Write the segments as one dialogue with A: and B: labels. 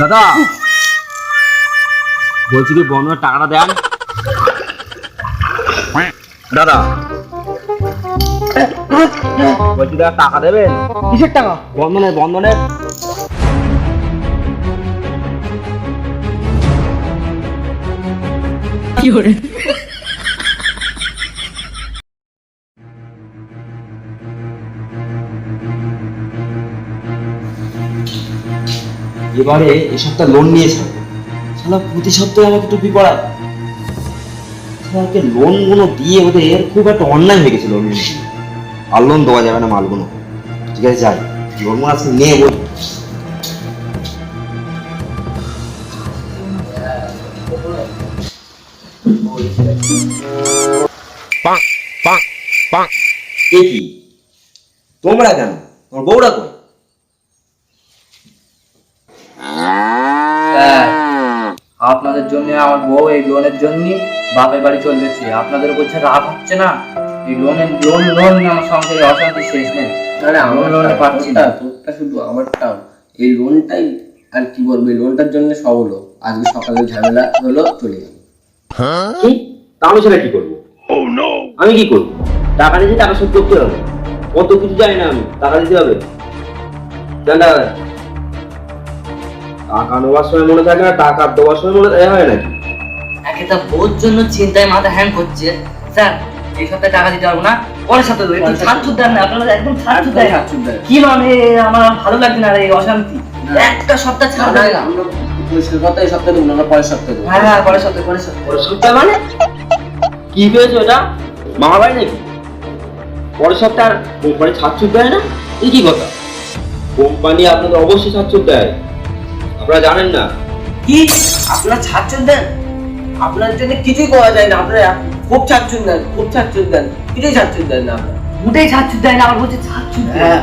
A: দাদা বলছি কি বন্ধনের টাকাটা দেন দাদা। বলছি দাদা টাকা দেবেন।
B: কিসের টাকা?
A: বন্ধনের বন্ধনের।
B: কি করে?
A: এবারে এই সপ্তাহ লোন নিয়েছে শালা, প্রতি সপ্তাহে আমাকে টুপি পড়ায়। শালাকে লোন গুলো দিয়ে ওদের খুব একটা অন্যায় হয়ে গেছে। লোন আর লোন দেওয়া যাবে না মালগুলো। ঠিক আছে যাই, লোন আছে নিয়ে বই। কে কি তোমরা কেন? তোমার বউরা কই?
C: আপনাদের জন্য আমার বউ এই লোনের জন্য বাপের বাড়ি চলে যাচ্ছে। আপনাদের বলছে রাগ হচ্ছে না? এই লোনের লোন আমার সংসারে অশান্তি শেষ নেই।
D: আরে আমার লোনটা পাচ্ছি না, তোরটা শুধু আমারটাও। এই লোনটাই আর কি বলবো, এই লোনটার জন্য সব হলো। আজকে সকালে ঝামেলা হলো, চলে গেল।
A: কি? তাহলে সেটা কি করবো? আমি কি করবো? টাকা নিয়েছি, টাকা শোধ করতে হবে। কত কিছু জানি না আমি, টাকা দিতে হবে। টাকা নেওয়ার সময় মনে থাকে না, টাকা দেওয়ার সময় মনে হয় নাকি?
C: একে তা বউর জন্য চিন্তায় মাথা হ্যাং করছে। স্যার এই সপ্তাহে টাকা দিতে পারবো না, পরের সপ্তাহে দেবো। একটু ছাড় ছুট দেন না, আপনারা একদম ছাড় ছুট দেন। কি মানে আমার ভালো লাগছে না এই অশান্তি। একটা সপ্তাহ ছাড় দেন।
D: আমরা পরিষ্কার কথা এই সপ্তাহে দেবো না, পরের সপ্তাহে দেবো।
C: হ্যাঁ পরের সপ্তাহে
A: পরের সপ্তাহে মানে কি পেয়েছো? এটা মামা বাড়ি নাকি? পরের সপ্তাহে আর কোম্পানি ছাড় ছুট দেয় না? এই কি কথা? কোম্পানি আপনাদের অবশ্যই ছাড় ছুট দেয়, আপনারা জানেন না?
D: কি আপনারা ছাড়ছুন দেন? আপনার জন্য কিছুই করা যায় না। আপনারা খুব ছাড়ছুন দেন, খুব ছাড়ছুন দেন, কিছুই ছাড়ছুন দেন না আপনারা।
C: মুটেই ছাড় ছুট দেয় না, আমার বলছে ছাড় ছুট দেয়।
D: হ্যাঁ,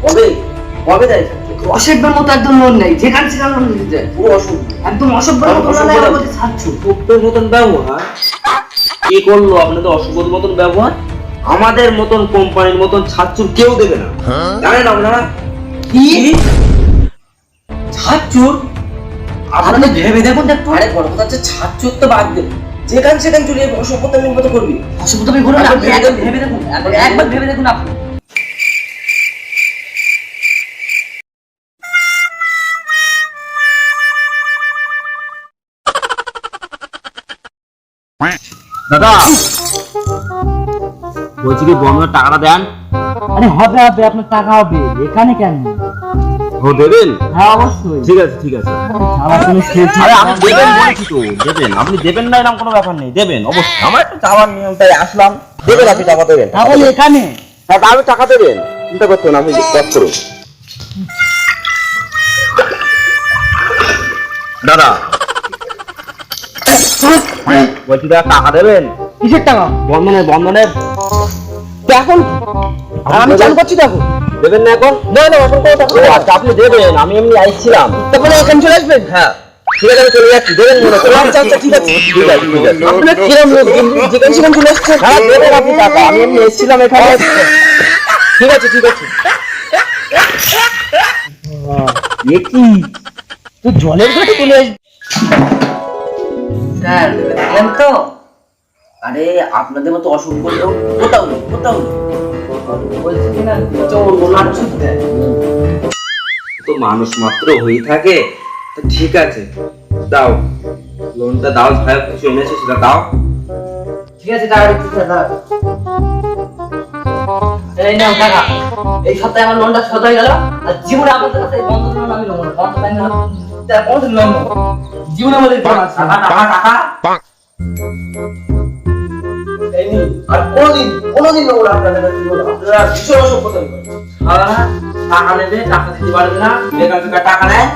D: কবে কবে দেয় ছাড়ছুন?
C: অসভ্যের মতো একদম লোন নেই, যেখানে সেখানে লোন দিতে যায়।
D: পুরো অসুখ।
C: একদম অসভ্যের মতো লোন নেই, আমার বলছে ছাড় ছুট।
A: সভ্যের মতন ব্যবহার কি করলো? আপনাদের অসভ্যের মতন ব্যবহার। আমাদের মতন কোম্পানির মতন ছাড়ছুট কেউ দেবে না, জানেন আপনারা?
C: কি ছাড়ছুট? আপনারা ভেবে দেখুন একটু।
D: আরে বড় কথা হচ্ছে ছাড়ছুট তো বাদ দেন, যেখান সেখান চলে যাবে, অসভ্যতামির মতো করবি।
C: অসভ্যতামি করুন না, আপনি একবার ভেবে দেখুন, একবার ভেবে দেখুন আপনি।
A: দাদা বলছি কি বন্ধনের টাকাটা দেন।
B: আরে হবে হবে, আপনার টাকা হবে। এখানে কেন?
A: ও দেবেন?
B: হ্যাঁ অবশ্যই।
A: ঠিক আছে ঠিক আছে।
B: আমার কোনো শেষ
A: আরে আমি দেবেন বলেছি তো, দেবেন। আপনি দেবেন না এরকম কোনো ব্যাপার নেই, দেবেন অবশ্যই। আমার একটা চাওয়ার নিয়ম, তাই আসলাম। দেবেন, আপনি টাকা দেবেন।
B: তাহলে এখানে
A: হ্যাঁ আমি টাকা দেবেন, চিন্তা করতেন আপনি কাজ করুন। দাদা বলছি দাদা টাকা দেবেন।
B: কিসের টাকা?
A: বন্ধনের বন্ধনের।
B: তো এখন আমি চালু করছি তো এখন।
A: দেবেন না এখন?
B: না না, এখন কোনো টাকা নেই।
A: আচ্ছা আপনি দেবেন, আমি এমনি আইছিলাম।
B: তারপরে এখানে চলে আসবেন।
A: হ্যাঁ ঠিক আছে, আমি চলে যাচ্ছি। দেবেন মনে করুন।
B: আচ্ছা আচ্ছা, ঠিক আছে
A: ঠিক আছে ঠিক আছে।
B: আপনার কিরম লোক, যেখানে সেখানে চলে আসছে।
A: হ্যাঁ দেবেন আপনি টাকা, আমি এমনি এসেছিলাম এখানে। ঠিক আছে ঠিক আছে।
B: এ কি তুই জলের ঘাটে চলে আসবি?
D: স্যার দেখলেন তো? আরে আপনাদের মতো অসভ্য লোক কোথাও নেই, কোথাও নেই। বলছি কি না, ছাড়ছুট দেয়।
A: তো মানুষ মাত্র হয়ে থাকে, তো ঠিক আছে দাও, লোনটা দাও। ভাই কিছু এনেছে সেটা দাও।
C: ঠিক আছে টাকা দিচ্ছি স্যার, দাঁড়ান। এই নাও টাকা। এই সপ্তাহে আমার লোনটা শোধ হয়ে গেল। আর জীবনে আপনাদের কাছে এই বন্ধন লোন আমি নেবো না। বন্ধন ব্যাংক বন্ধন লোন নেবো জীবনে আমাদের টাকা টাকা টাকা।
D: এই নিন, আর কোনোদিন নেবো না আপনাদের কাছে লোন। আপনারা ভীষণ অসভ্যতামি করেন।
C: টাকা নেবে, টাকা দিতে পারবে না, বেকার বেকার টাকা নেয়।